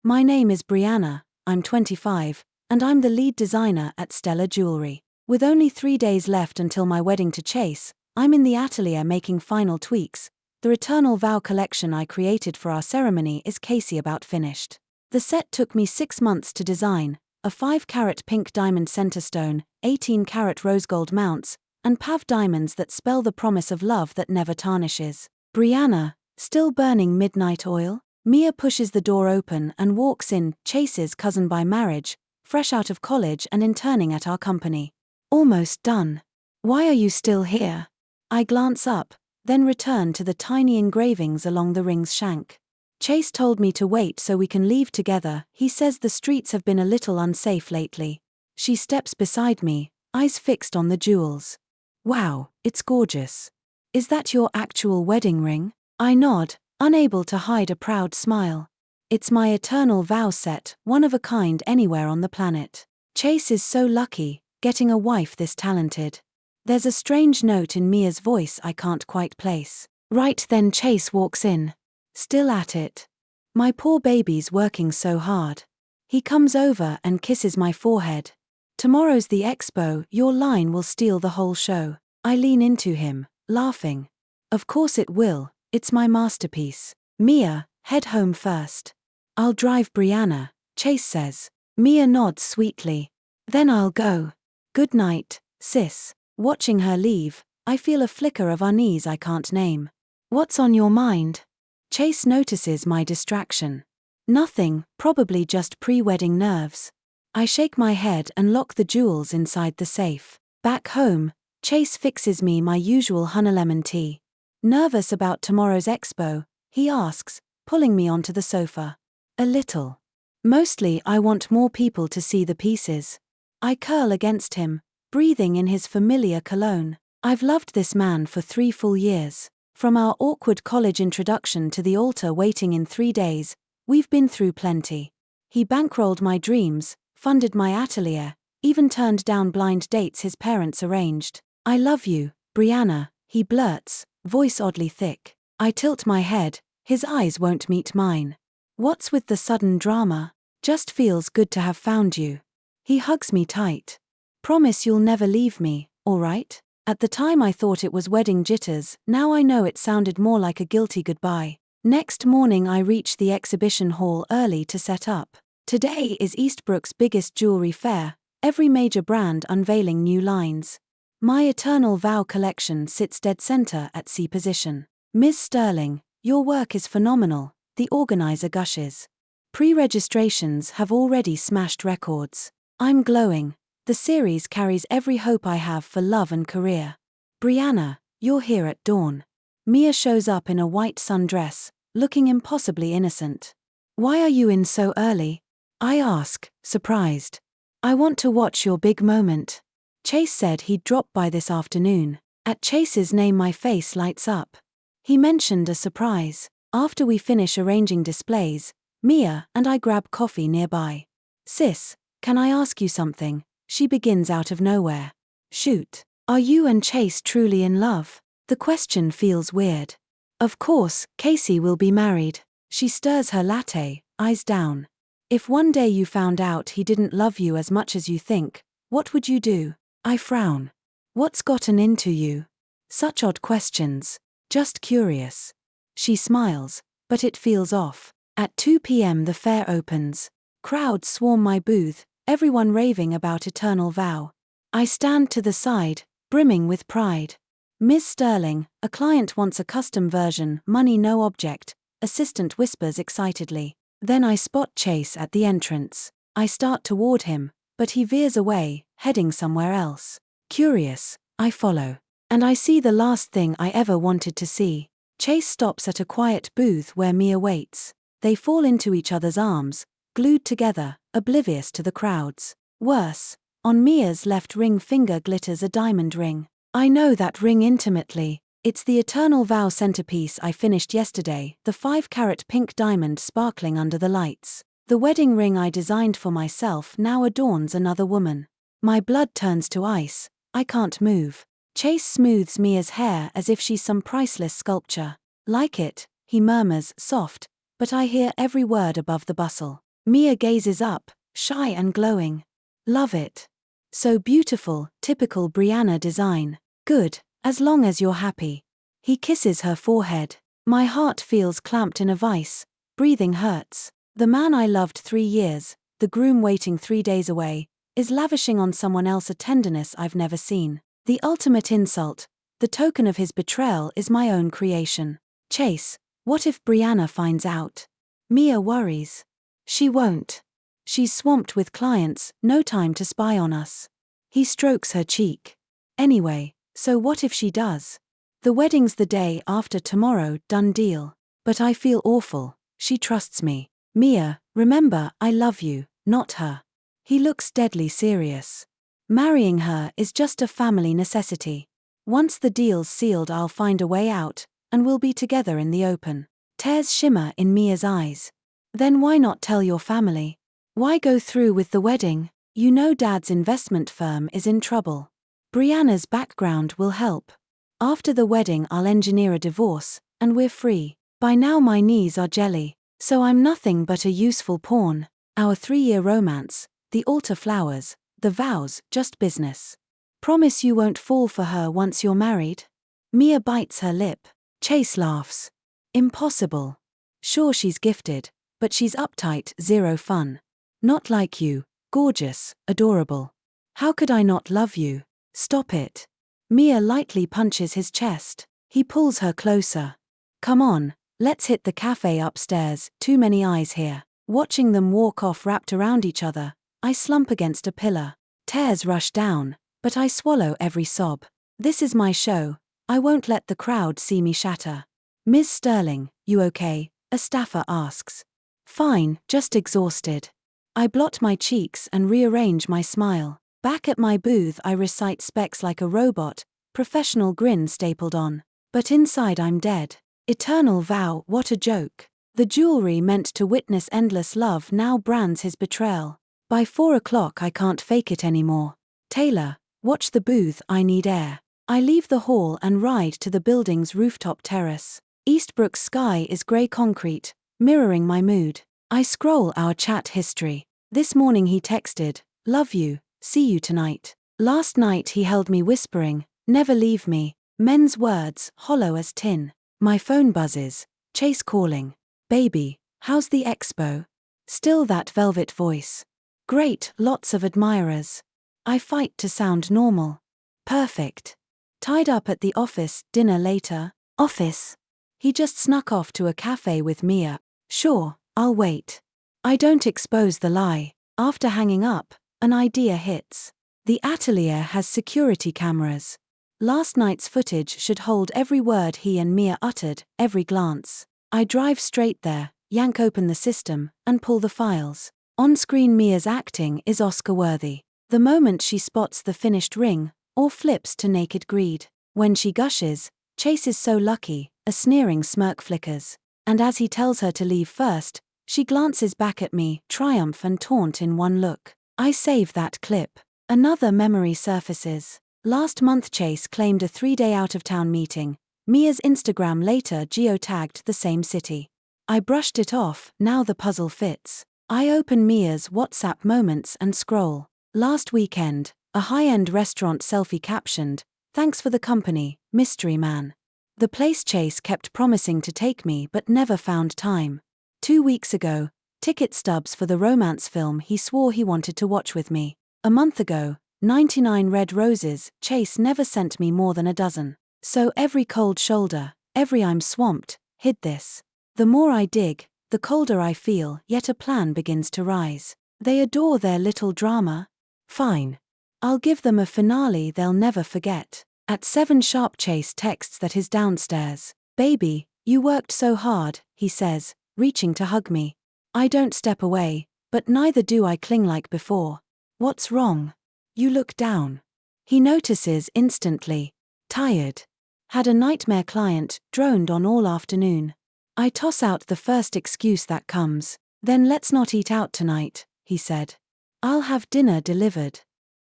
My name is Brianna, I'm 25, and I'm the lead designer at Stellar Jewelry. With only 3 days left until my wedding to Chase, I'm in the atelier making final tweaks. The Eternal Vow collection I created for our ceremony is Casey about finished. The set took me 6 months to design, a 5-carat pink diamond center stone, 18-carat rose gold mounts, and PAV diamonds that spell the promise of love that never tarnishes. Brianna, still burning midnight oil? Mia pushes the door open and walks in, Chase's cousin by marriage, fresh out of college and interning at our company. Almost done. Why are you still here? I glance up, then return to the tiny engravings along the ring's shank. Chase told me to wait so we can leave together. He says the streets have been a little unsafe lately. She steps beside me, eyes fixed on the jewels. Wow, it's gorgeous. Is that your actual wedding ring? I nod, unable to hide a proud smile. It's my Eternal Vow set, one of a kind anywhere on the planet. Chase is so lucky, getting a wife this talented. There's a strange note in Mia's voice I can't quite place. Right then Chase walks in. Still at it. My poor baby's working so hard. He comes over and kisses my forehead. Tomorrow's the expo, your line will steal the whole show. I lean into him, laughing. Of course it will, it's my masterpiece. Mia, head home first. I'll drive Brianna, Chase says. Mia nods sweetly. Then I'll go. Good night, sis. Watching her leave, I feel a flicker of unease I can't name. What's on your mind? Chase notices my distraction. Nothing, probably just pre-wedding nerves. I shake my head and lock the jewels inside the safe. Back home, Chase fixes me my usual honey lemon tea. Nervous about tomorrow's expo, he asks, pulling me onto the sofa. A little. Mostly I want more people to see the pieces. I curl against him, breathing in his familiar cologne. I've loved this man for 3 full years. From our awkward college introduction to the altar waiting in 3 days, we've been through plenty. He bankrolled my dreams, funded my atelier, even turned down blind dates his parents arranged. I love you, Brianna, he blurts, voice oddly thick. I tilt my head, his eyes won't meet mine. What's with the sudden drama? Just feels good to have found you. He hugs me tight. Promise you'll never leave me, all right? At the time I thought it was wedding jitters, now I know it sounded more like a guilty goodbye. Next morning I reach the exhibition hall early to set up. Today is Eastbrook's biggest jewelry fair, every major brand unveiling new lines. My Eternal Vow collection sits dead center at C position. Ms. Sterling, your work is phenomenal, the organizer gushes. Pre-registrations have already smashed records. I'm glowing. The series carries every hope I have for love and career. Brianna, you're here at dawn. Mia shows up in a white sundress, looking impossibly innocent. Why are you in so early? I ask, surprised. I want to watch your big moment. Chase said he'd drop by this afternoon. At Chase's name my face lights up. He mentioned a surprise. After we finish arranging displays, Mia and I grab coffee nearby. Sis, can I ask you something? She begins out of nowhere. Shoot. Are you and Chase truly in love? The question feels weird. Of course, Casey will be married. She stirs her latte, eyes down. If one day you found out he didn't love you as much as you think, what would you do? I frown. What's gotten into you? Such odd questions. Just curious. She smiles, but it feels off. At 2 p.m. the fair opens. Crowds swarm my booth, everyone raving about Eternal Vow. I stand to the side, brimming with pride. Ms. Sterling, a client wants a custom version, money no object, assistant whispers excitedly. Then I spot Chase at the entrance. I start toward him, but he veers away, heading somewhere else. Curious, I follow. And I see the last thing I ever wanted to see. Chase stops at a quiet booth where Mia waits. They fall into each other's arms, glued together, oblivious to the crowds. Worse, on Mia's left ring finger glitters a diamond ring. I know that ring intimately. It's the Eternal Vow centerpiece I finished yesterday, the 5-carat pink diamond sparkling under the lights. The wedding ring I designed for myself now adorns another woman. My blood turns to ice. I can't move. Chase smooths Mia's hair as if she's some priceless sculpture. Like it, he murmurs, soft, but I hear every word above the bustle. Mia gazes up, shy and glowing. Love it. So beautiful, typical Brianna design. Good, as long as you're happy. He kisses her forehead. My heart feels clamped in a vice, breathing hurts. The man I loved 3 years, the groom waiting 3 days away, is lavishing on someone else a tenderness I've never seen. The ultimate insult, the token of his betrayal, is my own creation. Chase, what if Brianna finds out? Mia worries. She won't. She's swamped with clients, no time to spy on us. He strokes her cheek. Anyway, so what if she does? The wedding's the day after tomorrow, done deal. But I feel awful, she trusts me. Mia, remember, I love you, not her. He looks deadly serious. Marrying her is just a family necessity. Once the deal's sealed, I'll find a way out, and we'll be together in the open. Tears shimmer in Mia's eyes. Then why not tell your family? Why go through with the wedding? You know Dad's investment firm is in trouble. Brianna's background will help. After the wedding I'll engineer a divorce, and we're free. By now my knees are jelly, so I'm nothing but a useful pawn. Our 3-year romance, the altar flowers, the vows, just business. Promise you won't fall for her once you're married? Mia bites her lip. Chase laughs. Impossible. Sure, she's gifted, but she's uptight, zero fun. Not like you, gorgeous, adorable. How could I not love you? Stop it. Mia lightly punches his chest. He pulls her closer. Come on, let's hit the cafe upstairs, too many eyes here. Watching them walk off wrapped around each other, I slump against a pillar. Tears rush down, but I swallow every sob. This is my show. I won't let the crowd see me shatter. Ms. Sterling, you okay? A staffer asks. Fine, just exhausted. I blot my cheeks and rearrange my smile. Back at my booth I recite specs like a robot, professional grin stapled on. But inside I'm dead. Eternal vow, what a joke. The jewelry meant to witness endless love now brands his betrayal. By 4 o'clock I can't fake it anymore. Taylor, watch the booth, I need air. I leave the hall and ride to the building's rooftop terrace. Eastbrook's sky is grey concrete, mirroring my mood. I scroll our chat history. This morning he texted, love you, see you tonight. Last night he held me whispering, never leave me. Men's words, hollow as tin. My phone buzzes. Chase calling. Baby, how's the expo? Still that velvet voice. Great, lots of admirers. I fight to sound normal. Perfect. Tied up at the office, dinner later. Office. He just snuck off to a cafe with Mia. Sure, I'll wait. I don't expose the lie. After hanging up, an idea hits. The atelier has security cameras. Last night's footage should hold every word he and Mia uttered, every glance. I drive straight there, yank open the system, and pull the files. On-screen Mia's acting is Oscar-worthy. The moment she spots the finished ring, or flips to naked greed. When she gushes, Chase is so lucky, a sneering smirk flickers. And as he tells her to leave first, she glances back at me, triumph and taunt in one look. I save that clip. Another memory surfaces. Last month Chase claimed a 3-day out-of-town meeting. Mia's Instagram later geotagged the same city. I brushed it off, now the puzzle fits. I open Mia's WhatsApp moments and scroll. Last weekend, a high-end restaurant selfie captioned, thanks for the company, mystery man. The place Chase kept promising to take me but never found time. 2 weeks ago, ticket stubs for the romance film he swore he wanted to watch with me. A month ago, 99 red roses, Chase never sent me more than a dozen. So every cold shoulder, every I'm swamped, hid this. The more I dig, the colder I feel, yet a plan begins to rise. They adore their little drama. Fine. I'll give them a finale they'll never forget. At 7 sharp Chase texts that he's downstairs. Baby, you worked so hard, he says, reaching to hug me. I don't step away, but neither do I cling like before. What's wrong? You look down. He notices instantly. Tired. Had a nightmare client, droned on all afternoon. I toss out the first excuse that comes. Then let's not eat out tonight, he said. I'll have dinner delivered.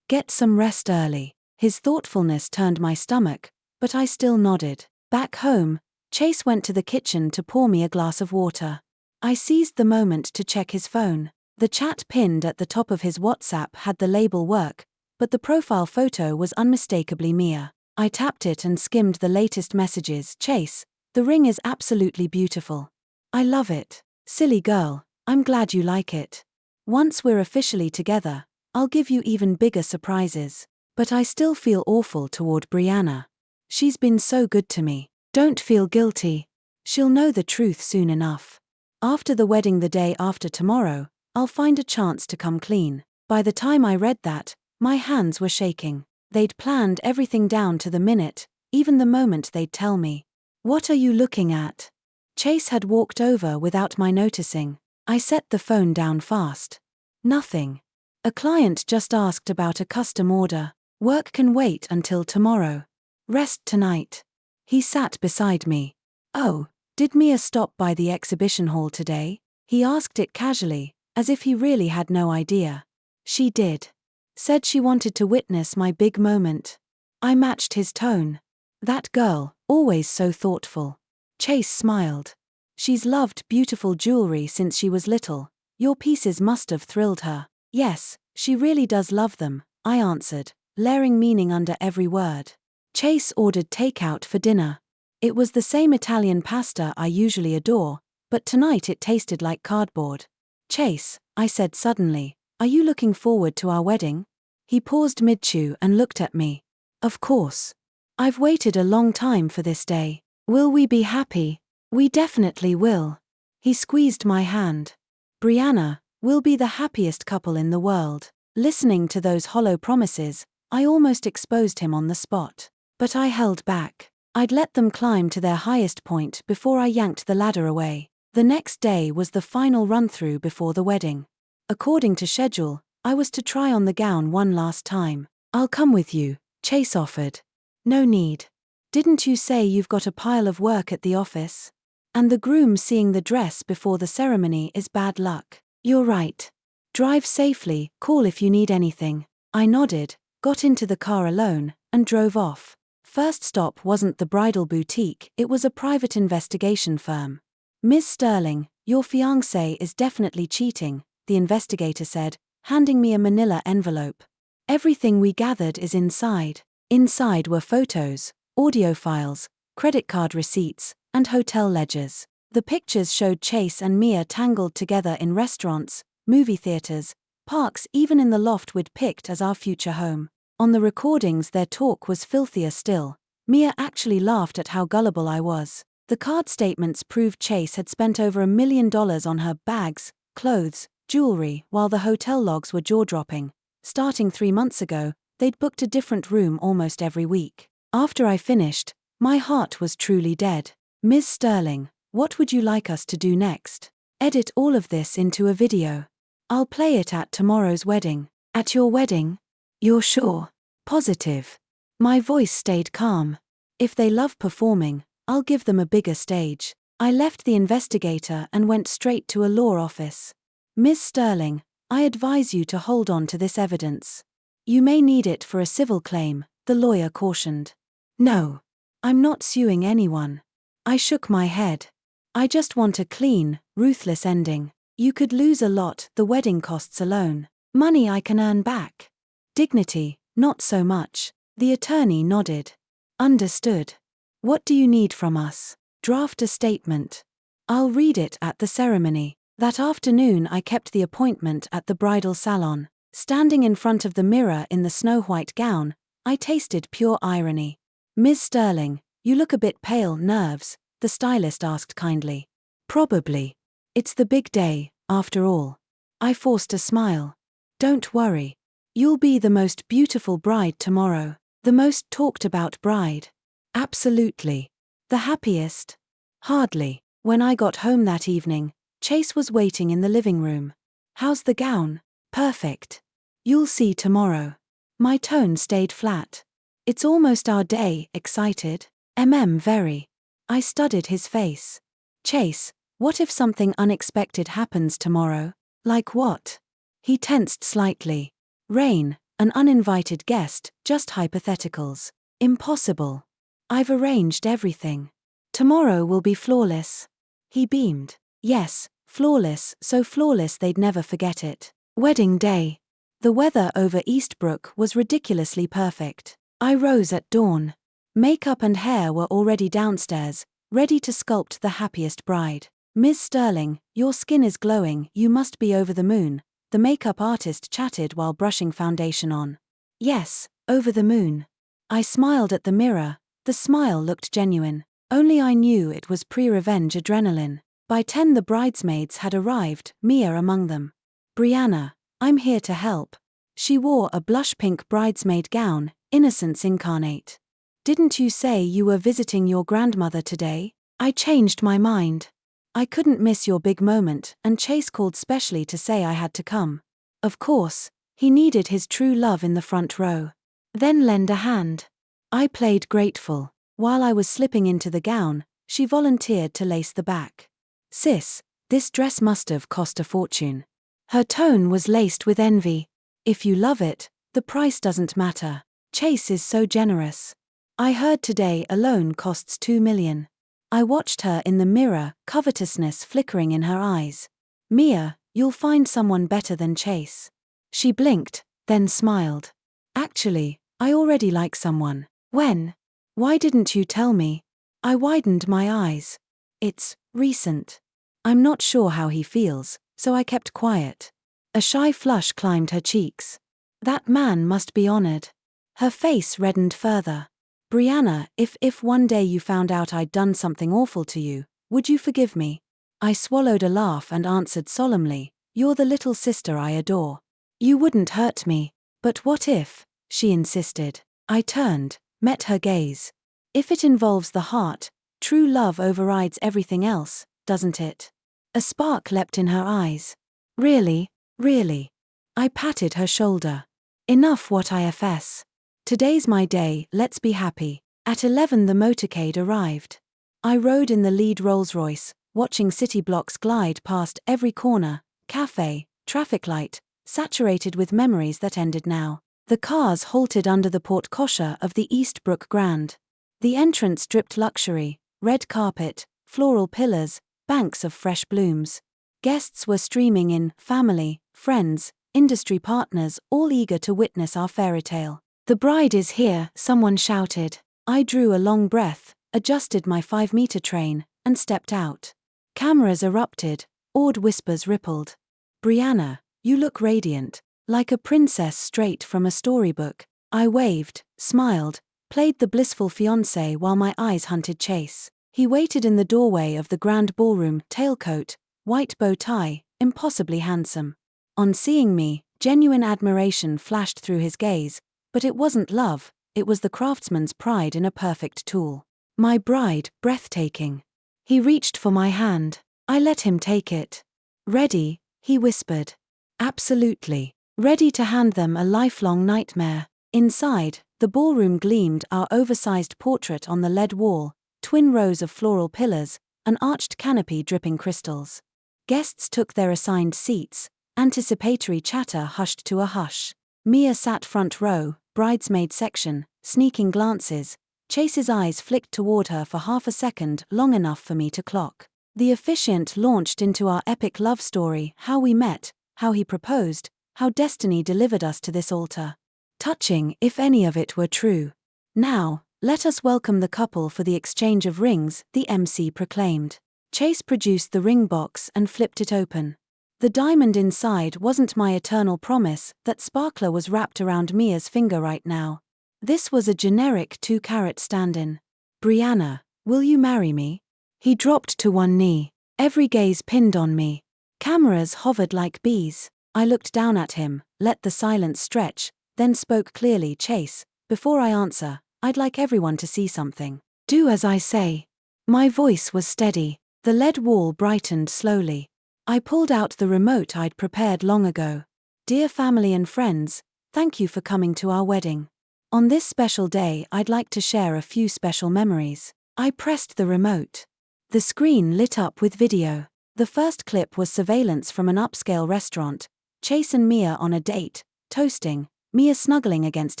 Get some rest early. His thoughtfulness turned my stomach, but I still nodded. Back home, Chase went to the kitchen to pour me a glass of water. I seized the moment to check his phone. The chat pinned at the top of his WhatsApp had the label work, but the profile photo was unmistakably Mia. I tapped it and skimmed the latest messages. Chase, the ring is absolutely beautiful. I love it. Silly girl, I'm glad you like it. Once we're officially together, I'll give you even bigger surprises. But I still feel awful toward Brianna. She's been so good to me. Don't feel guilty. She'll know the truth soon enough. After the wedding the day after tomorrow, I'll find a chance to come clean. By the time I read that, my hands were shaking. They'd planned everything down to the minute, even the moment they'd tell me. What are you looking at? Chase had walked over without my noticing. I set the phone down fast. Nothing. A client just asked about a custom order. Work can wait until tomorrow. Rest tonight. He sat beside me. Oh, did Mia stop by the exhibition hall today? He asked it casually, as if he really had no idea. She did. Said she wanted to witness my big moment. I matched his tone. That girl, always so thoughtful. Chase smiled. She's loved beautiful jewelry since she was little. Your pieces must have thrilled her. Yes, she really does love them, I answered, layering meaning under every word. Chase ordered takeout for dinner. It was the same Italian pasta I usually adore, but tonight it tasted like cardboard. Chase, I said suddenly, are you looking forward to our wedding? He paused mid-chew and looked at me. Of course. I've waited a long time for this day. Will we be happy? We definitely will. He squeezed my hand. Brianna, we'll be the happiest couple in the world. Listening to those hollow promises, I almost exposed him on the spot. But I held back. I'd let them climb to their highest point before I yanked the ladder away. The next day was the final run-through before the wedding. According to schedule, I was to try on the gown one last time. I'll come with you, Chase offered. No need. Didn't you say you've got a pile of work at the office? And the groom seeing the dress before the ceremony is bad luck. You're right. Drive safely, call if you need anything. I nodded, got into the car alone, and drove off. First stop wasn't the bridal boutique, it was a private investigation firm. Ms. Sterling, your fiancé is definitely cheating, the investigator said, handing me a manila envelope. Everything we gathered is inside. Inside were photos, audio files, credit card receipts, and hotel ledgers. The pictures showed Chase and Mia tangled together in restaurants, movie theaters, parks, even in the loft we'd picked as our future home. On the recordings their talk was filthier still. Mia actually laughed at how gullible I was. The card statements proved Chase had spent over $1 million on her bags, clothes, jewelry, while the hotel logs were jaw-dropping. Starting 3 months ago, they'd booked a different room almost every week. After I finished, my heart was truly dead. Ms. Sterling, what would you like us to do next? Edit all of this into a video. I'll play it at tomorrow's wedding. At your wedding? You're sure? Positive. My voice stayed calm. If they love performing, I'll give them a bigger stage. I left the investigator and went straight to a law office. Ms. Sterling, I advise you to hold on to this evidence. You may need it for a civil claim, the lawyer cautioned. No. I'm not suing anyone. I shook my head. I just want a clean, ruthless ending. You could lose a lot, the wedding costs alone. Money I can earn back. Dignity, not so much. The attorney nodded. Understood. What do you need from us? Draft a statement. I'll read it at the ceremony. That afternoon I kept the appointment at the bridal salon. Standing in front of the mirror in the snow-white gown, I tasted pure irony. Ms. Sterling, you look a bit pale. Nerves? The stylist asked kindly. Probably. It's the big day, after all. I forced a smile. Don't worry. You'll be the most beautiful bride tomorrow. The most talked about bride. Absolutely. The happiest? Hardly. When I got home that evening, Chase was waiting in the living room. How's the gown? Perfect. You'll see tomorrow. My tone stayed flat. It's almost our day. Excited? Very. I studied his face. Chase, what if something unexpected happens tomorrow? Like what? He tensed slightly. Rain, an uninvited guest, just hypotheticals. Impossible. I've arranged everything. Tomorrow will be flawless. He beamed. Yes, Flawless, so flawless they'd never forget it. Wedding day. The weather over Eastbrook was ridiculously perfect. I rose at dawn. Makeup and hair were already downstairs, ready to sculpt the happiest bride. "Ms. Sterling, your skin is glowing, you must be over the moon," the makeup artist chatted while brushing foundation on. "Yes, over the moon." I smiled at the mirror. The smile looked genuine. Only I knew it was pre-revenge adrenaline. By 10 the bridesmaids had arrived, Mia among them. "Brianna, I'm here to help." She wore a blush-pink bridesmaid gown, innocence incarnate. "Didn't you say you were visiting your grandmother today?" "I changed my mind. I couldn't miss your big moment, and Chase called specially to say I had to come." Of course, he needed his true love in the front row. "Then lend a hand." I played grateful. While I was slipping into the gown, she volunteered to lace the back. "Sis, this dress must have cost a fortune." Her tone was laced with envy. "If you love it, the price doesn't matter. Chase is so generous. I heard today alone costs $2 million. I watched her in the mirror, covetousness flickering in her eyes. "Mia, you'll find someone better than Chase." She blinked, then smiled. "Actually, I already like someone." "When? Why didn't you tell me?" I widened my eyes. "It's recent. I'm not sure how he feels, so I kept quiet." A shy flush climbed her cheeks. "That man must be honored." Her face reddened further. "Brianna, if one day you found out I'd done something awful to you, would you forgive me?" I swallowed a laugh and answered solemnly, "You're the little sister I adore. You wouldn't hurt me." "But what if?" she insisted. I turned, met her gaze. "If it involves the heart, true love overrides everything else, doesn't it?" A spark leapt in her eyes. "Really? Really?" I patted her shoulder. "Enough what ifs. Today's my day, let's be happy." At 11 the motorcade arrived. I rode in the lead Rolls-Royce, watching city blocks glide past every corner, cafe, traffic light, saturated with memories that ended now. The cars halted under the porte-cochere of the Eastbrook Grand. The entrance dripped luxury, red carpet, floral pillars, banks of fresh blooms. Guests were streaming in, family, friends, industry partners, all eager to witness our fairy tale. "The bride is here," someone shouted. I drew a long breath, adjusted my 5-meter train, and stepped out. Cameras erupted, awed whispers rippled. "Brianna, you look radiant, like a princess straight from a storybook." I waved, smiled, played the blissful fiancé while my eyes hunted Chase. He waited in the doorway of the grand ballroom, tailcoat, white bow tie, impossibly handsome. On seeing me, genuine admiration flashed through his gaze, but it wasn't love, it was the craftsman's pride in a perfect tool. My bride, breathtaking. He reached for my hand. I let him take it. "Ready?" he whispered. "Absolutely. Ready to hand them a lifelong nightmare." Inside, the ballroom gleamed, our oversized portrait on the lead wall, twin rows of floral pillars, an arched canopy dripping crystals. Guests took their assigned seats, anticipatory chatter hushed to a hush. Mia sat front row, bridesmaid section, sneaking glances. Chase's eyes flicked toward her for half a second, long enough for me to clock. The officiant launched into our epic love story, how we met, how he proposed, how destiny delivered us to this altar. Touching, if any of it were true. "Now, let us welcome the couple for the exchange of rings," the MC proclaimed. Chase produced the ring box and flipped it open. The diamond inside wasn't my eternal promise, that sparkler was wrapped around Mia's finger right now. This was a generic 2-carat stand-in. "Brianna, will you marry me?" He dropped to one knee. Every gaze pinned on me. Cameras hovered like bees. I looked down at him, let the silence stretch, then spoke clearly. "Chase, before I answer, I'd like everyone to see something. Do as I say." My voice was steady. The lead wall brightened slowly. I pulled out the remote I'd prepared long ago. "Dear family and friends, thank you for coming to our wedding. On this special day, I'd like to share a few special memories." I pressed the remote. The screen lit up with video. The first clip was surveillance from an upscale restaurant, Chase and Mia on a date, toasting, Mia snuggling against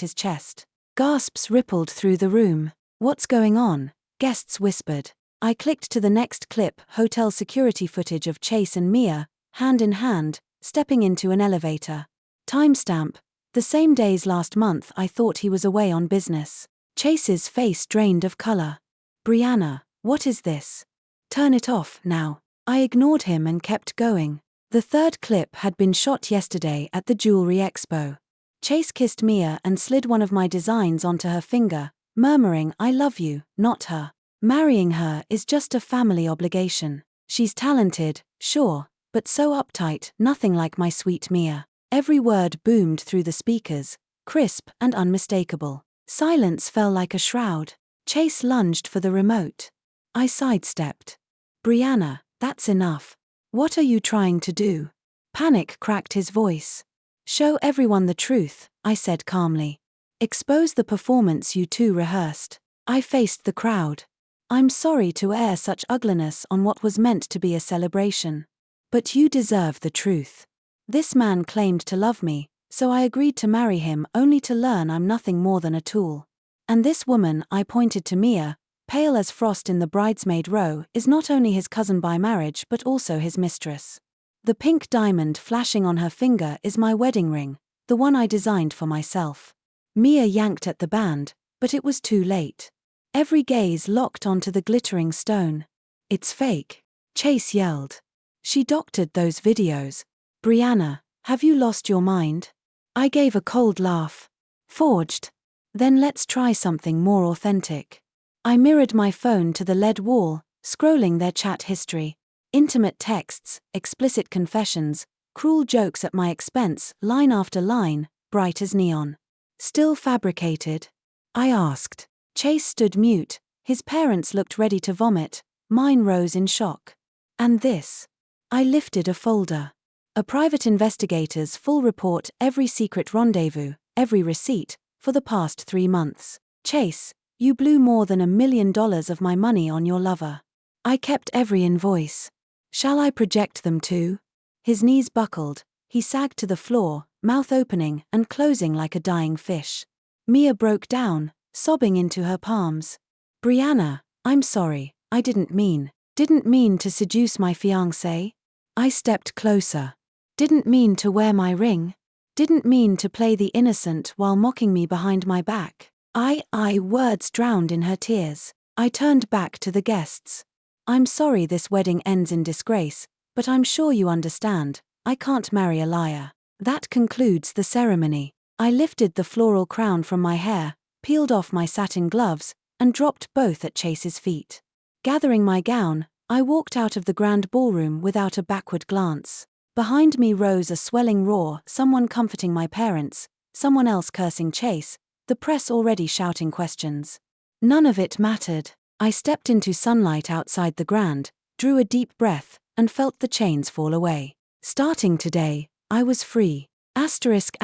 his chest. Gasps rippled through the room. "What's going on?" guests whispered. I clicked to the next clip, hotel security footage of Chase and Mia, hand in hand, stepping into an elevator. Timestamp: the same days last month I thought he was away on business. Chase's face drained of color. Brianna, what is this? Turn it off, now. I ignored him and kept going. The third clip had been shot yesterday at the Jewelry Expo. Chase kissed Mia and slid one of my designs onto her finger, murmuring, "I love you," not her. Marrying her is just a family obligation. She's talented, sure, but so uptight, nothing like my sweet Mia. Every word boomed through the speakers, crisp and unmistakable. Silence fell like a shroud. Chase lunged for the remote. I sidestepped. Brianna, that's enough. What are you trying to do? Panic cracked his voice. Show everyone the truth, I said calmly. Expose the performance you two rehearsed. I faced the crowd. I'm sorry to air such ugliness on what was meant to be a celebration. But you deserve the truth. This man claimed to love me, so I agreed to marry him only to learn I'm nothing more than a tool. And this woman, I pointed to Mia, pale as frost in the bridesmaid row, is not only his cousin by marriage but also his mistress. The pink diamond flashing on her finger is my wedding ring, the one I designed for myself. Mia yanked at the band, but it was too late. Every gaze locked onto the glittering stone. It's fake, Chase yelled. She doctored those videos. Brianna, have you lost your mind? I gave a cold laugh. Forged? Then let's try something more authentic. I mirrored my phone to the lead wall, scrolling their chat history. Intimate texts, explicit confessions, cruel jokes at my expense, line after line, bright as neon. Still fabricated? I asked. Chase stood mute, his parents looked ready to vomit, mine rose in shock. And this? I lifted a folder. A private investigator's full report, every secret rendezvous, every receipt, for the past 3 months. Chase, you blew more than $1 million of my money on your lover. I kept every invoice. Shall I project them too? His knees buckled, he sagged to the floor, mouth opening and closing like a dying fish. Mia broke down, sobbing into her palms. Brianna, I'm sorry, I didn't mean to seduce my fiancé. I stepped closer. Didn't mean to wear my ring. Didn't mean to play the innocent while mocking me behind my back. Words drowned in her tears. I turned back to the guests. I'm sorry this wedding ends in disgrace, but I'm sure you understand, I can't marry a liar. That concludes the ceremony. I lifted the floral crown from my hair, peeled off my satin gloves, and dropped both at Chase's feet. Gathering my gown, I walked out of the grand ballroom without a backward glance. Behind me rose a swelling roar, someone comforting my parents, someone else cursing Chase, the press already shouting questions. None of it mattered. I stepped into sunlight outside the Grand, drew a deep breath, and felt the chains fall away. Starting today, I was free. Asterisk.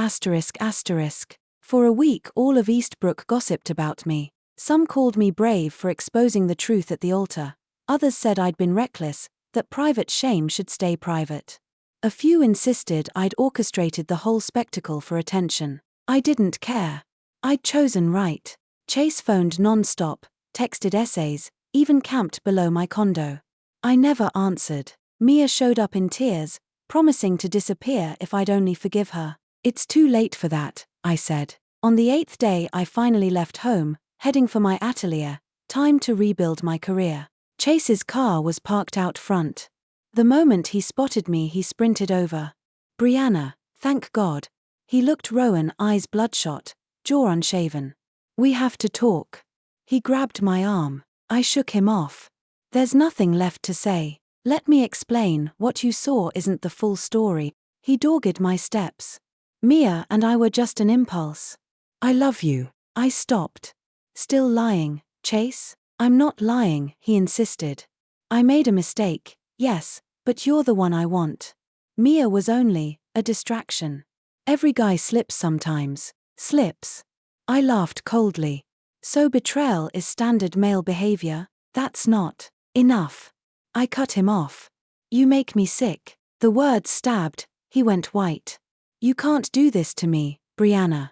For a week all of Eastbrook gossiped about me. Some called me brave for exposing the truth at the altar. Others said I'd been reckless, that private shame should stay private. A few insisted I'd orchestrated the whole spectacle for attention. I didn't care. I'd chosen right. Chase phoned non-stop, texted essays, even camped below my condo. I never answered. Mia showed up in tears, promising to disappear if I'd only forgive her. It's too late for that, I said. On the 8th day I finally left home, heading for my atelier, time to rebuild my career. Chase's car was parked out front. The moment he spotted me he sprinted over. Brianna, thank God. He looked rowan, eyes bloodshot, jaw unshaven. We have to talk. He grabbed my arm. I shook him off. There's nothing left to say. Let me explain, what you saw isn't the full story. He dogged my steps. Mia and I were just an impulse. I love you. I stopped. Still lying, Chase? I'm not lying, he insisted. I made a mistake, yes, but you're the one I want. Mia was only a distraction. Every guy slips sometimes. Slips. I laughed coldly. So betrayal is standard male behavior? That's not enough. I cut him off. You make me sick. The words stabbed, he went white. You can't do this to me, Brianna.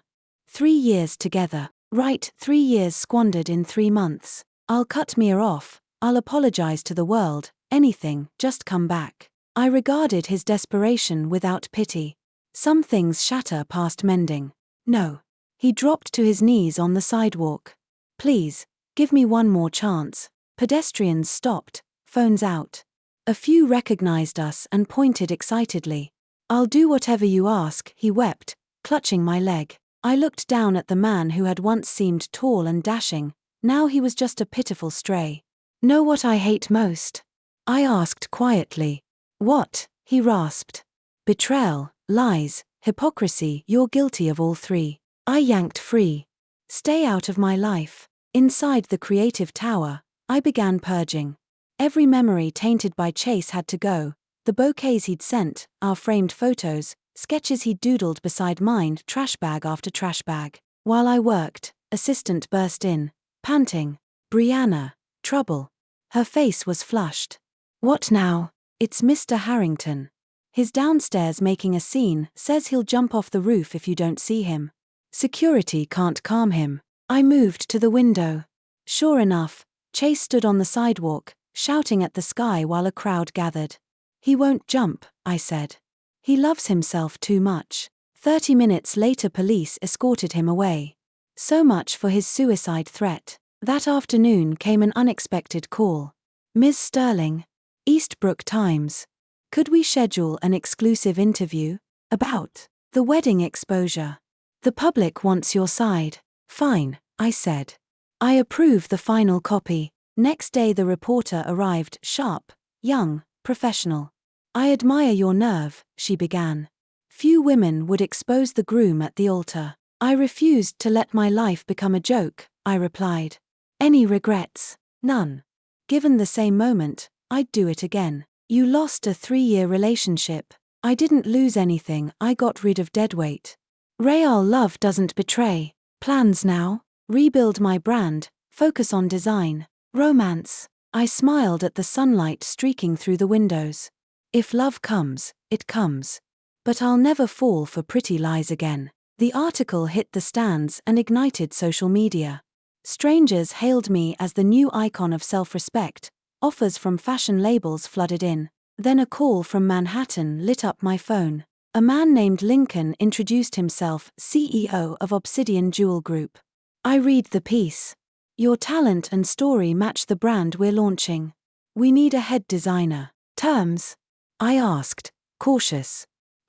3 years together. Right, 3 years squandered in 3 months. I'll cut Mia off, I'll apologize to the world, anything, just come back. I regarded his desperation without pity. Some things shatter past mending. No. He dropped to his knees on the sidewalk. Please, give me one more chance. Pedestrians stopped, phones out. A few recognized us and pointed excitedly. I'll do whatever you ask, he wept, clutching my leg. I looked down at the man who had once seemed tall and dashing. Now he was just a pitiful stray. Know what I hate most? I asked quietly. What? He rasped. Betrayal, lies, hypocrisy, you're guilty of all three. I yanked free. Stay out of my life. Inside the creative tower, I began purging. Every memory tainted by Chase had to go. The bouquets he'd sent, our framed photos, sketches he'd doodled beside mine, trash bag after trash bag. While I worked, assistant burst in, panting. Brianna, trouble. Her face was flushed. What now? It's Mr. Harrington. He's downstairs making a scene, says he'll jump off the roof if you don't see him. Security can't calm him. I moved to the window. Sure enough, Chase stood on the sidewalk, shouting at the sky while a crowd gathered. He won't jump, I said. He loves himself too much. 30 minutes later police escorted him away. So much for his suicide threat. That afternoon came an unexpected call. Ms. Sterling. Eastbrook Times. Could we schedule an exclusive interview? About the wedding exposure. The public wants your side. Fine, I said. I approve the final copy. Next day the reporter arrived, sharp, young, professional. I admire your nerve, she began. Few women would expose the groom at the altar. I refused to let my life become a joke, I replied. Any regrets? None. Given the same moment, I'd do it again. You lost a 3-year relationship. I didn't lose anything, I got rid of deadweight. Real love doesn't betray. Plans now? Rebuild my brand, focus on design. Romance. I smiled at the sunlight streaking through the windows. If love comes, it comes. But I'll never fall for pretty lies again. The article hit the stands and ignited social media. Strangers hailed me as the new icon of self-respect. Offers from fashion labels flooded in. Then a call from Manhattan lit up my phone. A man named Lincoln introduced himself, CEO of Obsidian Jewel Group. I read the piece. Your talent and story match the brand we're launching. We need a head designer. Terms? I asked, cautious.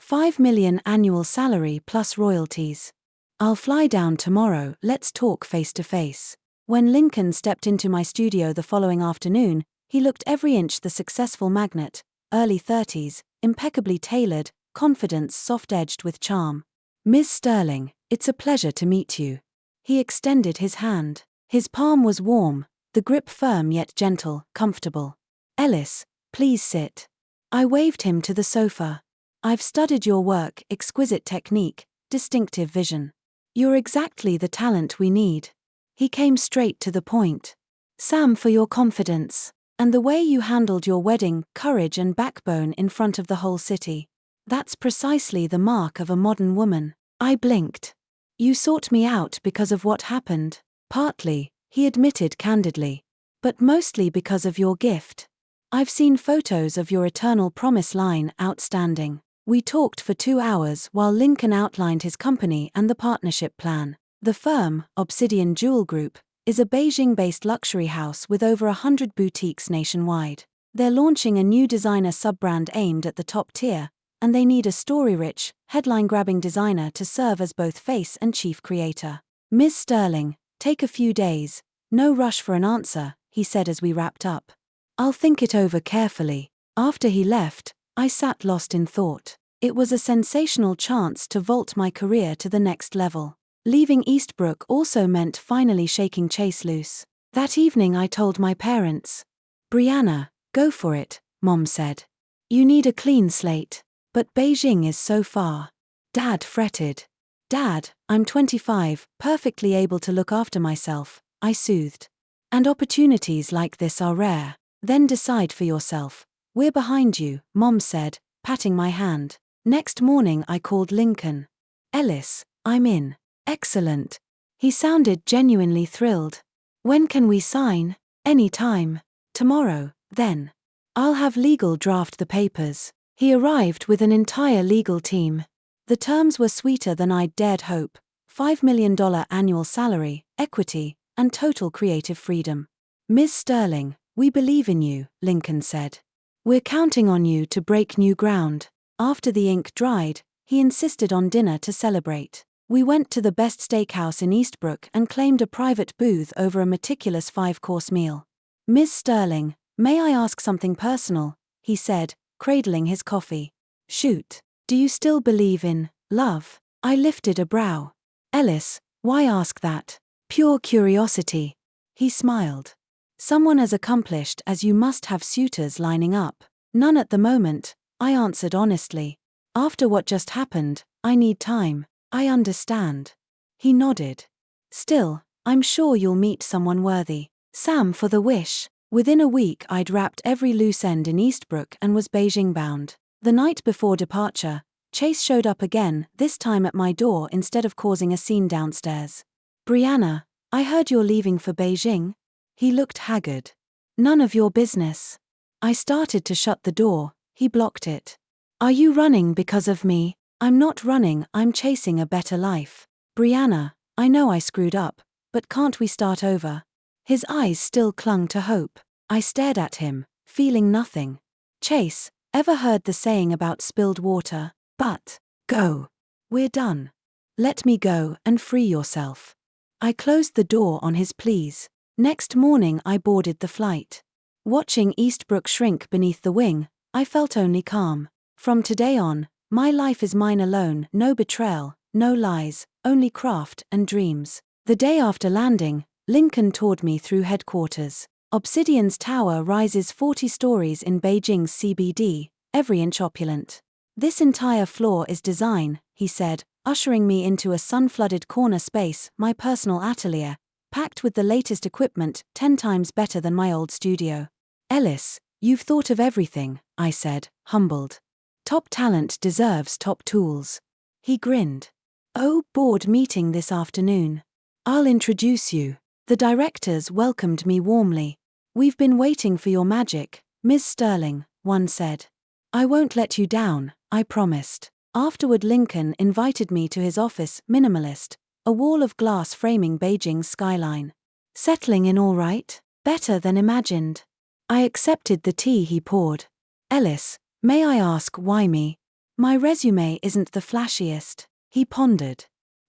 $5 million annual salary plus royalties. I'll fly down tomorrow, let's talk face to face. When Lincoln stepped into my studio the following afternoon, he looked every inch the successful magnate, early 30s, impeccably tailored, confidence soft-edged with charm. Ms. Sterling, it's a pleasure to meet you. He extended his hand. His palm was warm, the grip firm yet gentle, comfortable. Ellis, please sit. I waved him to the sofa. I've studied your work, exquisite technique, distinctive vision. You're exactly the talent we need. He came straight to the point. Sam, for your confidence. And the way you handled your wedding, courage and backbone in front of the whole city. That's precisely the mark of a modern woman. I blinked. You sought me out because of what happened. Partly, he admitted candidly. But mostly because of your gift. I've seen photos of your Eternal Promise line, outstanding. We talked for 2 hours while Lincoln outlined his company and the partnership plan. The firm, Obsidian Jewel Group, is a Beijing-based luxury house with over 100 boutiques nationwide. They're launching a new designer sub-brand aimed at the top tier, and they need a story-rich, headline-grabbing designer to serve as both face and chief creator. Ms. Sterling, take a few days. No rush for an answer, he said as we wrapped up. I'll think it over carefully. After he left, I sat lost in thought. It was a sensational chance to vault my career to the next level. Leaving Eastbrook also meant finally shaking Chase loose. That evening I told my parents. Brianna, go for it, Mom said. You need a clean slate. But Beijing is so far. Dad fretted. Dad, I'm 25, perfectly able to look after myself, I soothed. And opportunities like this are rare. Then decide for yourself. We're behind you, Mom said, patting my hand. Next morning I called Lincoln. Ellis, I'm in. Excellent. He sounded genuinely thrilled. When can we sign? Any time. Tomorrow, then. I'll have legal draft the papers. He arrived with an entire legal team. The terms were sweeter than I'd dared hope: $5 million annual salary, equity, and total creative freedom. Ms. Sterling, we believe in you, Lincoln said. We're counting on you to break new ground. After the ink dried, he insisted on dinner to celebrate. We went to the best steakhouse in Eastbrook and claimed a private booth over a meticulous 5-course meal. Ms. Sterling, may I ask something personal? He said, cradling his coffee. Shoot. Do you still believe in love? I lifted a brow. Ellis, why ask that? Pure curiosity. He smiled. Someone as accomplished as you must have suitors lining up. None at the moment, I answered honestly. After what just happened, I need time. I understand. He nodded. Still, I'm sure you'll meet someone worthy. Sam for the wish. Within a week I'd wrapped every loose end in Eastbrook and was Beijing bound. The night before departure, Chase showed up again, this time at my door instead of causing a scene downstairs. Brianna, I heard you're leaving for Beijing? He looked haggard. None of your business. I started to shut the door, he blocked it. Are you running because of me? I'm not running, I'm chasing a better life. Brianna, I know I screwed up, but can't we start over? His eyes still clung to hope. I stared at him, feeling nothing. Chase, ever heard the saying about spilled water? But, go. We're done. Let me go and free yourself. I closed the door on his pleas. Next morning I boarded the flight. Watching Eastbrook shrink beneath the wing, I felt only calm. From today on, my life is mine alone, no betrayal, no lies, only craft and dreams. The day after landing, Lincoln toured me through headquarters. Obsidian's tower rises 40 stories in Beijing's CBD, every inch opulent. This entire floor is design, he said, ushering me into a sun-flooded corner space, my personal atelier, packed with the latest equipment, 10 times better than my old studio. Ellis, you've thought of everything, I said, humbled. Top talent deserves top tools. He grinned. Oh, board meeting this afternoon. I'll introduce you. The directors welcomed me warmly. We've been waiting for your magic, Ms. Sterling, one said. I won't let you down, I promised. Afterward, Lincoln invited me to his office, minimalist, a wall of glass framing Beijing's skyline. Settling in all right? Better than imagined. I accepted the tea he poured. Ellis, may I ask why me? My resume isn't the flashiest. He pondered.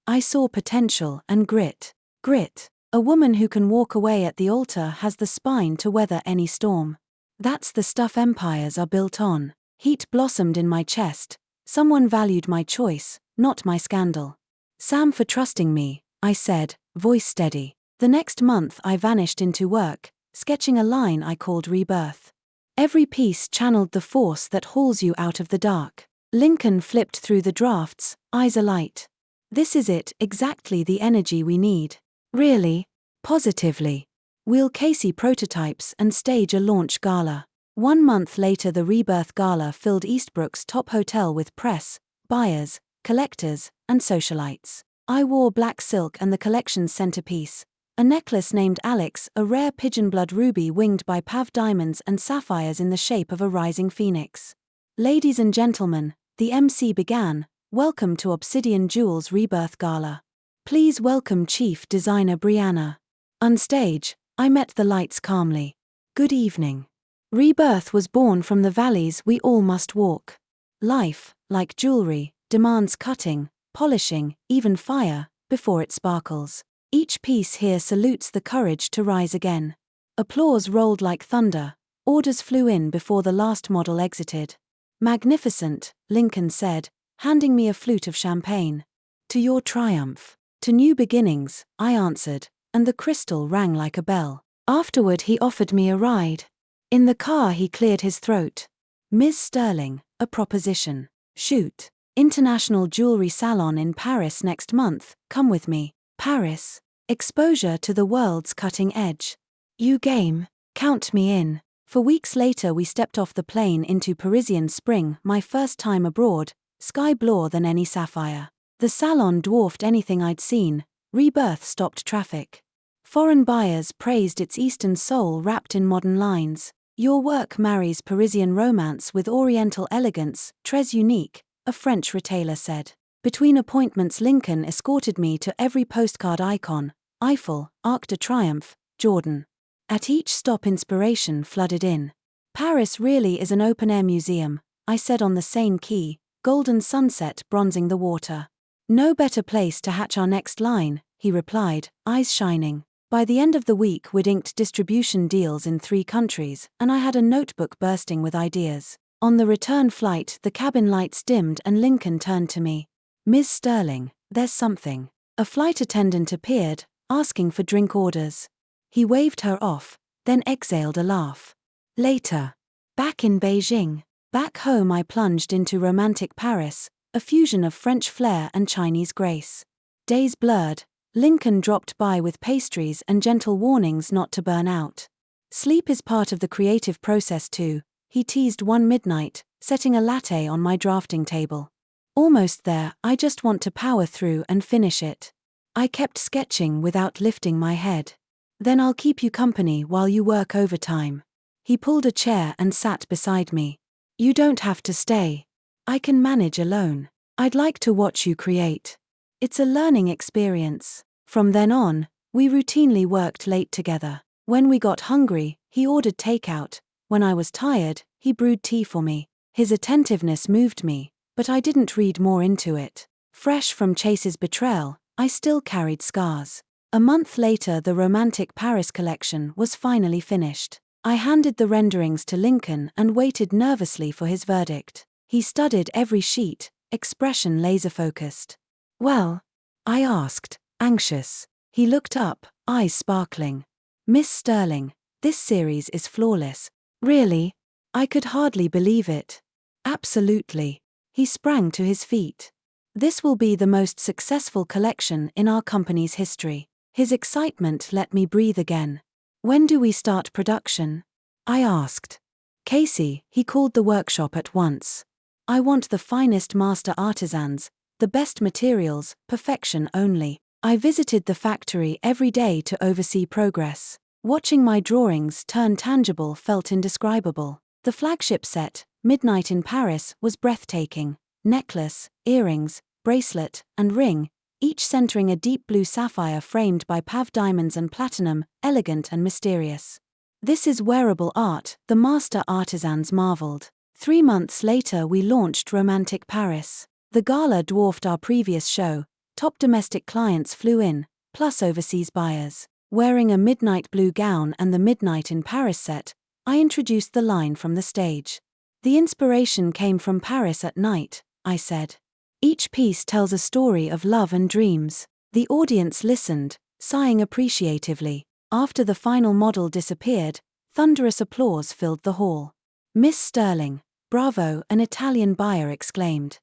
I saw potential and grit. Grit. A woman who can walk away at the altar has the spine to weather any storm. That's the stuff empires are built on. Heat blossomed in my chest. Someone valued my choice, not my scandal. Sam for trusting me, I said, voice steady. The next month I vanished into work, sketching a line I called Rebirth. Every piece channeled the force that hauls you out of the dark. Lincoln flipped through the drafts, eyes alight. This is it, exactly the energy we need. Really? Positively. We'll Casey prototypes and stage a launch gala. 1 month later the Rebirth Gala filled Eastbrook's top hotel with press, buyers, collectors, and socialites. I wore black silk and the collection's centerpiece, a necklace named Alex, a rare pigeon blood ruby winged by pav diamonds and sapphires in the shape of a rising phoenix. Ladies and gentlemen, the MC began, welcome to Obsidian Jewels Rebirth Gala. Please welcome Chief Designer Brianna. On stage, I met the lights calmly. Good evening. Rebirth was born from the valleys we all must walk. Life, like jewelry, demands cutting, polishing, even fire, before it sparkles. Each piece here salutes the courage to rise again. Applause rolled like thunder. Orders flew in before the last model exited. Magnificent, Lincoln said, handing me a flute of champagne. To your triumph. To new beginnings, I answered, and the crystal rang like a bell. Afterward he offered me a ride. In the car he cleared his throat. Ms. Sterling, a proposition. Shoot. International Jewelry Salon in Paris next month, come with me. Paris. Exposure to the world's cutting edge. You game? Count me in. For weeks later we stepped off the plane into Parisian spring, my first time abroad, sky bluer than any sapphire. The salon dwarfed anything I'd seen. Rebirth stopped traffic. Foreign buyers praised its Eastern soul wrapped in modern lines. Your work marries Parisian romance with Oriental elegance, très unique, a French retailer said. Between appointments, Lincoln escorted me to every postcard icon: Eiffel, Arc de Triomphe, Jordan. At each stop, inspiration flooded in. Paris really is an open-air museum, I said on the Seine quay, golden sunset bronzing the water. No better place to hatch our next line, he replied, eyes shining. By the end of the week, we'd inked distribution deals in 3 countries, and I had a notebook bursting with ideas. On the return flight, the cabin lights dimmed and Lincoln turned to me. Ms. Sterling, there's something. A flight attendant appeared, asking for drink orders. He waved her off, then exhaled a laugh. Later. Back in Beijing. Back home, I plunged into romantic Paris, a fusion of French flair and Chinese grace. Days blurred. Lincoln dropped by with pastries and gentle warnings not to burn out. Sleep is part of the creative process too, he teased one midnight, setting a latte on my drafting table. Almost there, I just want to power through and finish it. I kept sketching without lifting my head. Then I'll keep you company while you work overtime. He pulled a chair and sat beside me. You don't have to stay. I can manage alone. I'd like to watch you create. It's a learning experience. From then on, we routinely worked late together. When we got hungry, he ordered takeout. When I was tired, he brewed tea for me. His attentiveness moved me, but I didn't read more into it. Fresh from Chase's betrayal, I still carried scars. A month later, the romantic Paris collection was finally finished. I handed the renderings to Lincoln and waited nervously for his verdict. He studied every sheet, expression laser-focused. Well? I asked, anxious. He looked up, eyes sparkling. Miss Sterling, this series is flawless. Really? I could hardly believe it. Absolutely. He sprang to his feet. This will be the most successful collection in our company's history. His excitement let me breathe again. When do we start production? I asked. Casey, he called the workshop at once. I want the finest master artisans, the best materials, perfection only. I visited the factory every day to oversee progress. Watching my drawings turn tangible felt indescribable. The flagship set, Midnight in Paris, was breathtaking. Necklace, earrings, bracelet, and ring, each centering a deep blue sapphire framed by pav diamonds and platinum, elegant and mysterious. This is wearable art, the master artisans marveled. 3 months later, we launched Romantic Paris. The gala dwarfed our previous show. Top domestic clients flew in, plus overseas buyers. Wearing a midnight blue gown and the Midnight in Paris set, I introduced the line from the stage. The inspiration came from Paris at night, I said. Each piece tells a story of love and dreams. The audience listened, sighing appreciatively. After the final model disappeared, thunderous applause filled the hall. Miss Sterling, bravo, an Italian buyer exclaimed.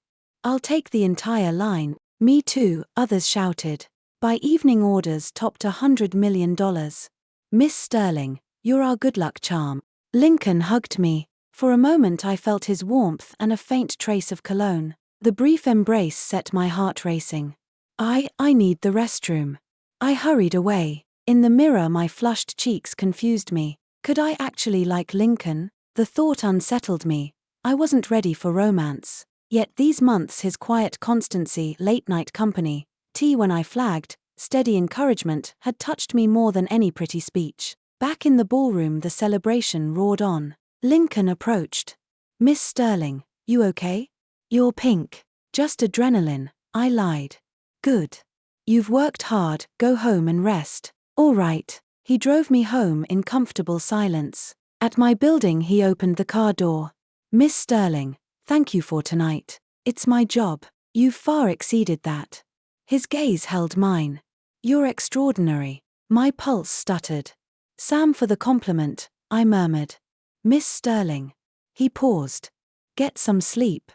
I'll take the entire line. Me too, others shouted. By evening, orders topped $100 million. Miss Sterling, you're our good luck charm. Lincoln hugged me. For a moment I felt his warmth and a faint trace of cologne. The brief embrace set my heart racing. I need the restroom. I hurried away. In the mirror, my flushed cheeks confused me. Could I actually like Lincoln? The thought unsettled me. I wasn't ready for romance. Yet these months, his quiet constancy, late-night company, tea when I flagged, steady encouragement, had touched me more than any pretty speech. Back in the ballroom, the celebration roared on. Lincoln approached. Miss Sterling, you okay? You're pink. Just adrenaline, I lied. Good. You've worked hard, go home and rest. All right. He drove me home in comfortable silence. At my building, he opened the car door. Miss Sterling, thank you for tonight. It's my job. You've far exceeded that. His gaze held mine. You're extraordinary. My pulse stuttered. Sam for the compliment, I murmured. Miss Sterling. He paused. Get some sleep.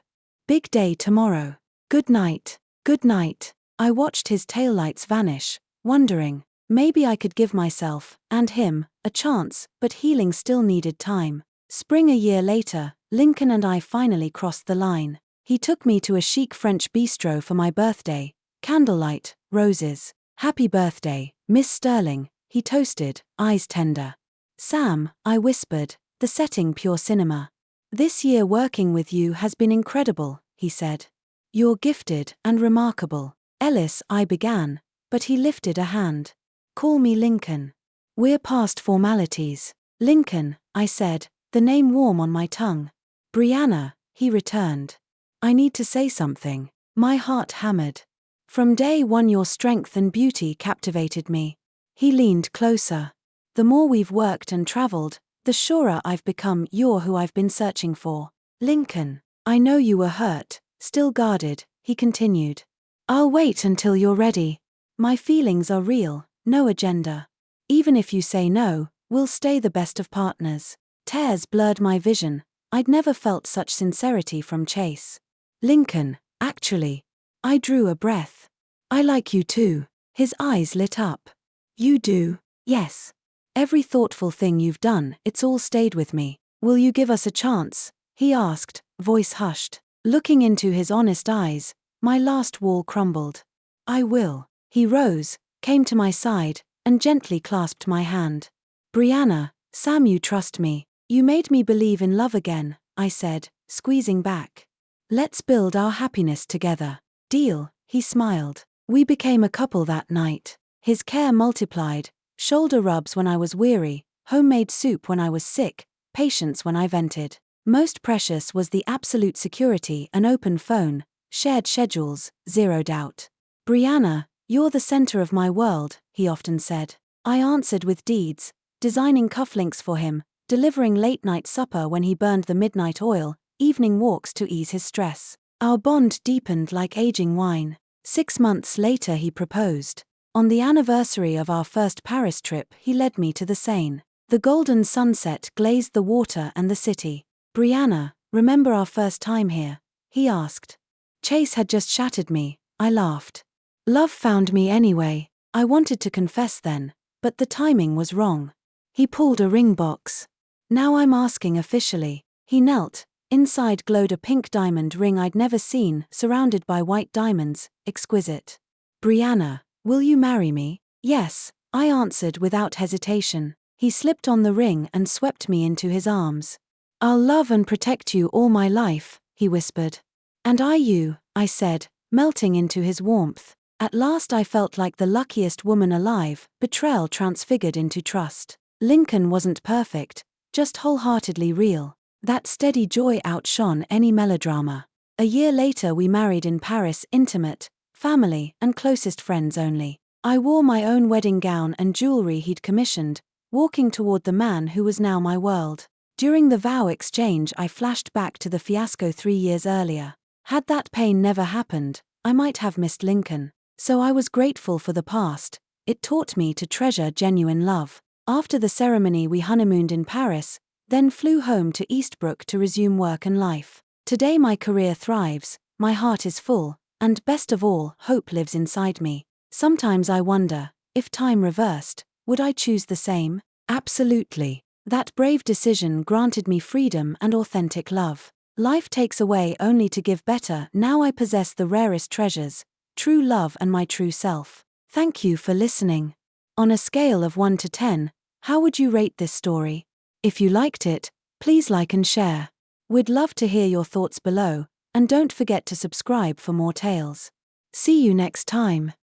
Big day tomorrow. Good night. Good night. I watched his taillights vanish, wondering, maybe I could give myself, and him, a chance, but healing still needed time. Spring a year later, Lincoln and I finally crossed the line. He took me to a chic French bistro for my birthday. Candlelight, roses. Happy birthday, Miss Sterling, he toasted, eyes tender. Sam, I whispered, the setting pure cinema. This year working with you has been incredible, he said. You're gifted and remarkable. Ellis, I began, but he lifted a hand. Call me Lincoln. We're past formalities. Lincoln, I said, the name warm on my tongue. Brianna, he returned. I need to say something. My heart hammered. From day one your strength and beauty captivated me. He leaned closer. The more we've worked and traveled, the surer I've become you're who I've been searching for. Lincoln, I know you were hurt, still guarded, he continued. I'll wait until you're ready. My feelings are real, no agenda. Even if you say no, we'll stay the best of partners. Tears blurred my vision. I'd never felt such sincerity from Chase. Lincoln, actually. I drew a breath. I like you too. His eyes lit up. You do? Yes. Every thoughtful thing you've done, it's all stayed with me. Will you give us a chance? He asked, voice hushed. Looking into his honest eyes, my last wall crumbled. I will. He rose, came to my side, and gently clasped my hand. Brianna, Sam, you trust me. You made me believe in love again, I said, squeezing back. Let's build our happiness together. Deal, he smiled. We became a couple that night. His care multiplied, shoulder rubs when I was weary, homemade soup when I was sick, patience when I vented. Most precious was the absolute security, an open phone, shared schedules, zero doubt. Brianna, you're the center of my world, he often said. I answered with deeds, designing cufflinks for him, delivering late-night supper when he burned the midnight oil, evening walks to ease his stress. Our bond deepened like aging wine. 6 months later he proposed. On the anniversary of our first Paris trip he led me to the Seine. The golden sunset glazed the water and the city. Brianna, remember our first time here? He asked. Chase had just shattered me, I laughed. Love found me anyway. I wanted to confess then, but the timing was wrong. He pulled a ring box. Now I'm asking officially. He knelt. Inside glowed a pink diamond ring I'd never seen, surrounded by white diamonds, exquisite. Brianna, will you marry me? Yes, I answered without hesitation. He slipped on the ring and swept me into his arms. I'll love and protect you all my life, he whispered. And I you, I said, melting into his warmth. At last I felt like the luckiest woman alive, betrayal transfigured into trust. Lincoln wasn't perfect, just wholeheartedly real. That steady joy outshone any melodrama. A year later we married in Paris, intimate, family, and closest friends only. I wore my own wedding gown and jewelry he'd commissioned, walking toward the man who was now my world. During the vow exchange I flashed back to the fiasco 3 years earlier. Had that pain never happened, I might have missed Lincoln. So I was grateful for the past. It taught me to treasure genuine love. After the ceremony we honeymooned in Paris, then flew home to Eastbrook to resume work and life. Today my career thrives, my heart is full, and best of all, hope lives inside me. Sometimes I wonder, if time reversed, would I choose the same? Absolutely. That brave decision granted me freedom and authentic love. Life takes away only to give better. Now I possess the rarest treasures, true love and my true self. Thank you for listening. On a scale of 1 to 10, how would you rate this story? If you liked it, please like and share. We'd love to hear your thoughts below, and don't forget to subscribe for more tales. See you next time.